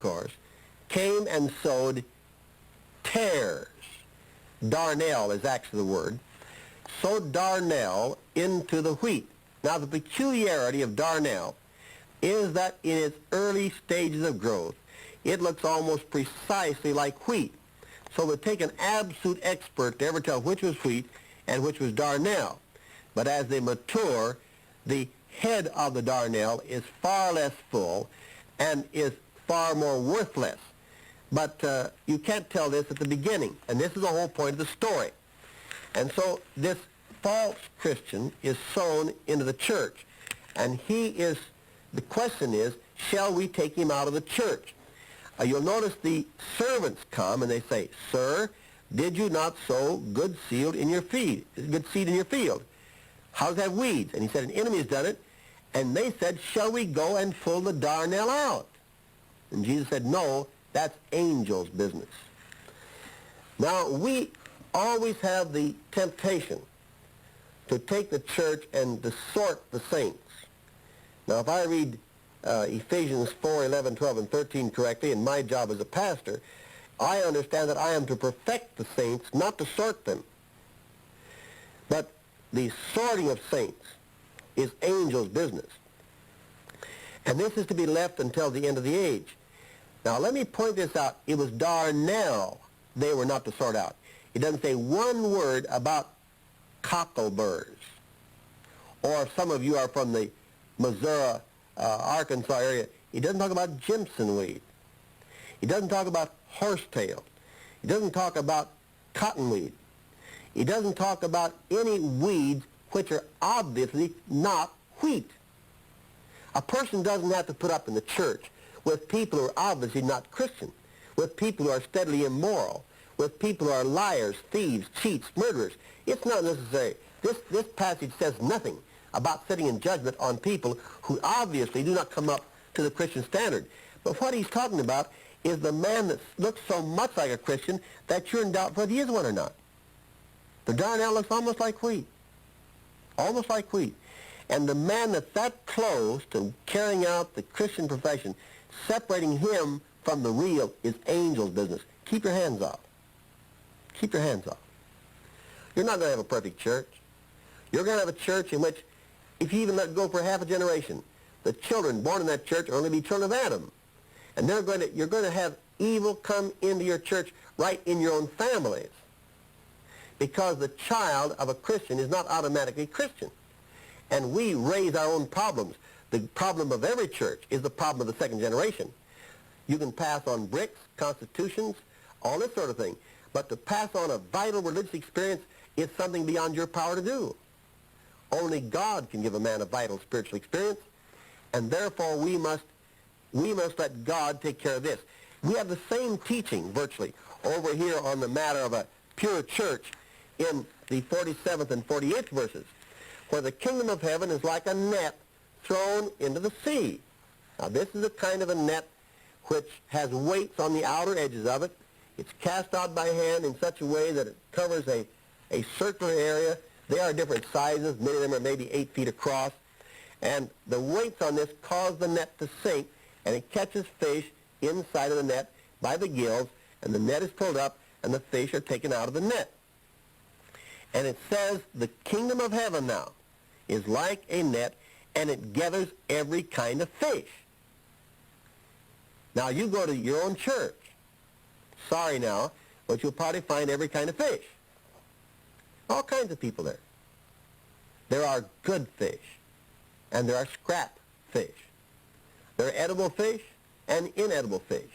course, came and sowed tares. Darnel is actually the word. Sowed darnel into the wheat. Now the peculiarity of darnel is that in its early stages of growth, it looks almost precisely like wheat. So it would take an absolute expert to ever tell which was wheat and which was darnel. But as they mature, the head of the darnel is far less full and is far more worthless. But you can't tell this at the beginning, and this is the whole point of the story. And so this false Christian is sown into the church, and the question is, shall we take him out of the church? You'll notice the servants come and they say, "Sir, did you not sow good seed in your field? How does it have weeds?" And he said, "An enemy has done it." And they said, "Shall we go and pull the darnel out?" And Jesus said, "No, that's angels' business." Now, we always have the temptation to take the church and to sort the saints. Now, if I read Ephesians 4, 11, 12, and 13 correctly, in my job as a pastor, I understand that I am to perfect the saints, not to sort them. But the sorting of saints is angels' business. And this is to be left until the end of the age. Now, let me point this out. It was darnel they were not to sort out. It doesn't say one word about cockleburs. Or if some of you are from the Missouri, Arkansas area, it doesn't talk about Jimson weed. It doesn't talk about horsetail. It doesn't talk about cottonweed. It doesn't talk about any weeds which are obviously not wheat. A person doesn't have to put up in the church with people who are obviously not Christian, with people who are steadily immoral, with people who are liars, thieves, cheats, murderers. It's not necessary. This passage says nothing about sitting in judgment on people who obviously do not come up to the Christian standard. But what he's talking about is the man that looks so much like a Christian that you're in doubt whether he is one or not. The darnel looks almost like wheat. Almost like wheat. And the man that's that close to carrying out the Christian profession, separating him from the real, is angel's business. Keep your hands off. Keep your hands off. You're not going to have a perfect church. You're going to have a church in which, if you even let it go for half a generation, the children born in that church are only be children of Adam. And you're going to have evil come into your church right in your own families. Because the child of a Christian is not automatically Christian. And we raise our own problems. The problem of every church is the problem of the second generation. You can pass on bricks, constitutions, all this sort of thing. But to pass on a vital religious experience is something beyond your power to do. Only God can give a man a vital spiritual experience, and therefore we must let God take care of this. We have the same teaching, virtually, over here on the matter of a pure church in the 47th and 48th verses, where the kingdom of heaven is like a net thrown into the sea. Now, this is a kind of a net which has weights on the outer edges of it. It's cast out by hand in such a way that it covers a circular area. They are different sizes. Many of them are maybe 8 feet across. And the weights on this cause the net to sink, and it catches fish inside of the net by the gills, and the net is pulled up, and the fish are taken out of the net. And it says the kingdom of heaven now is like a net, and it gathers every kind of fish. Now, you go to your own church. Sorry now, but you'll probably find every kind of fish. All kinds of people there. There are good fish, and there are scrap fish. There are edible fish and inedible fish.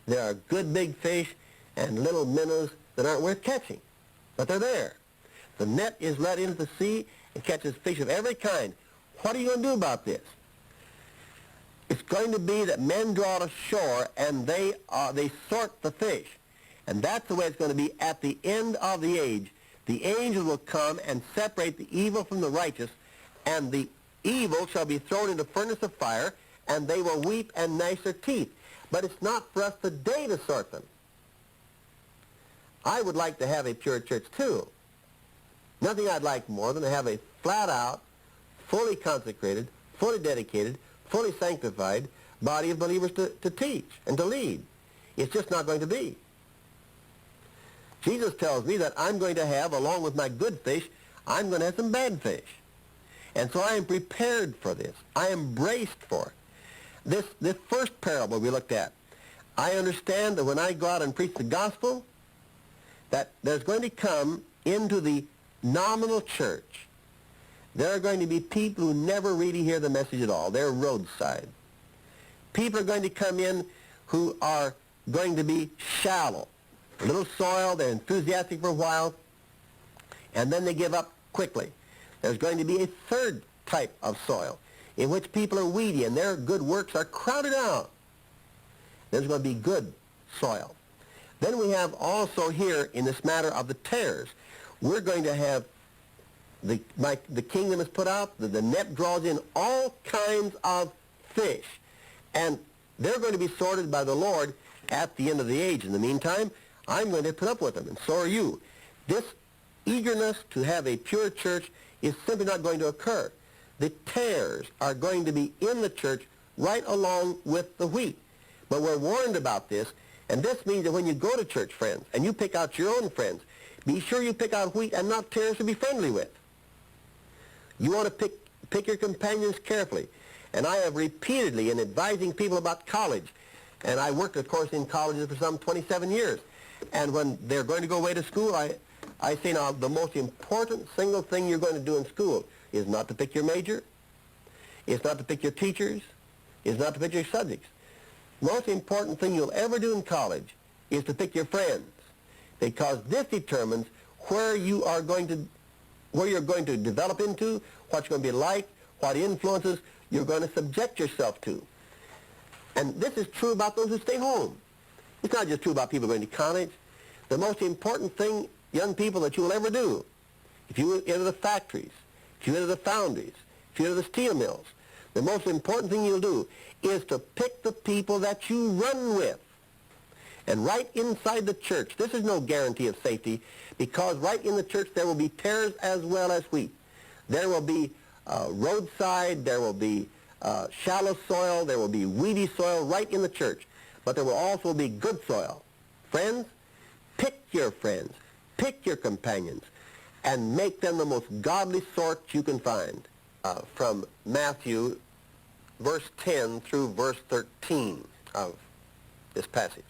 There are good big fish and little minnows that aren't worth catching, but they're there. The net is let into the sea and catches fish of every kind. What are you going to do about this? It's going to be that men draw to shore and they sort the fish. And that's the way it's going to be at the end of the age. The angels will come and separate the evil from the righteous, and the evil shall be thrown into furnace of fire, and they will weep and gnash their teeth. But it's not for us today to sort them. I would like to have a pure church too. Nothing I'd like more than to have a flat-out, fully consecrated, fully dedicated, fully sanctified, body of believers to teach and to lead. It's just not going to be. Jesus tells me that I'm going to have, along with my good fish, I'm going to have some bad fish. And so I am prepared for this. I am braced for it. This first parable we looked at, I understand that when I go out and preach the gospel, that there's going to come into the nominal church, there are going to be people who never really hear the message at all. They're roadside. People are going to come in who are going to be shallow. A little soil, they're enthusiastic for a while, and then they give up quickly. There's going to be a third type of soil in which people are weedy and their good works are crowded out. There's going to be good soil. Then we have also here in this matter of the tares, we're going to have the kingdom is put out, the net draws in all kinds of fish, and they're going to be sorted by the Lord at the end of the age. In the meantime, I'm going to put up with them, and so are you. This eagerness to have a pure church is simply not going to occur. The tares are going to be in the church right along with the wheat. But we're warned about this, and this means that when you go to church, friends, and you pick out your own friends, be sure you pick out wheat and not tares to be friendly with. You want to pick your companions carefully. And I have repeatedly, in advising people about college, and I worked, of course, in colleges for some 27 years, and when they're going to go away to school, I say now the most important single thing you're going to do in school is not to pick your major, it's not to pick your teachers, it's not to pick your subjects. Most important thing you'll ever do in college is to pick your friends, because this determines where you're going to develop into, what you're going to be like, what influences you're going to subject yourself to. And this is true about those who stay home. It's not just true about people going to college. The most important thing, young people, that you will ever do, if you enter the factories, if you enter the foundries, if you enter the steel mills, the most important thing you'll do is to pick the people that you run with. And right inside the church, this is no guarantee of safety, because right in the church there will be tares as well as wheat. There will be roadside, there will be shallow soil, there will be weedy soil right in the church. But there will also be good soil. Friends, pick your friends, pick your companions, and make them the most godly sort you can find. From Matthew, verse 10 through verse 13 of this passage.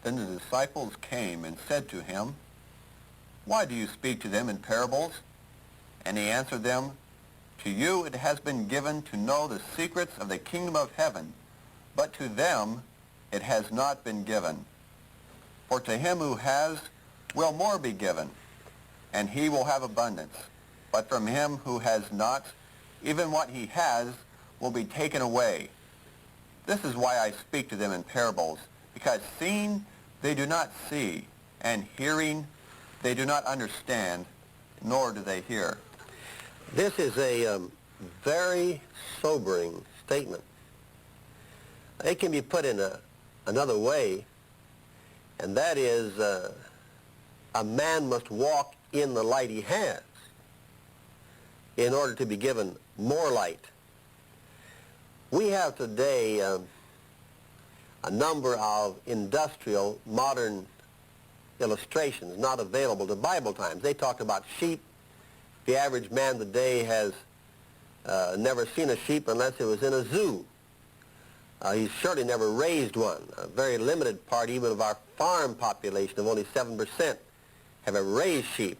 Then the disciples came and said to him, "Why do you speak to them in parables?" And he answered them, "To you it has been given to know the secrets of the kingdom of heaven, but to them it has not been given. For to him who has will more be given, and he will have abundance. But from him who has not, even what he has will be taken away. This is why I speak to them in parables, because seeing they do not see, and hearing they do not understand, nor do they hear." This is a very sobering statement. It can be put in another way, and that is a man must walk in the light he has in order to be given more light. We have today a number of industrial modern illustrations not available to Bible times. They talk about sheep. The average man today has never seen a sheep unless it was in a zoo. He's surely never raised one. A very limited part even of our farm population of only 7% have ever raised sheep.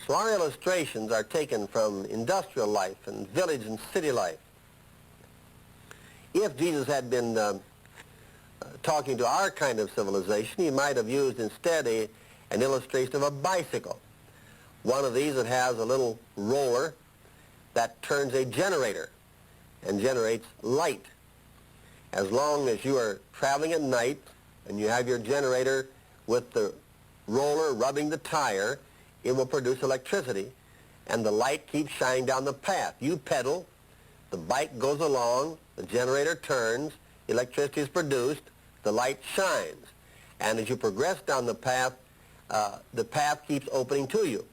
So our illustrations are taken from industrial life and village and city life. If Jesus had been talking to our kind of civilization, he might have used instead an illustration of a bicycle. One of these that has a little roller that turns a generator and generates light. As long as you are traveling at night and you have your generator with the roller rubbing the tire, it will produce electricity, and the light keeps shining down the path. You pedal, the bike goes along, the generator turns, electricity is produced, the light shines. And as you progress down the path keeps opening to you.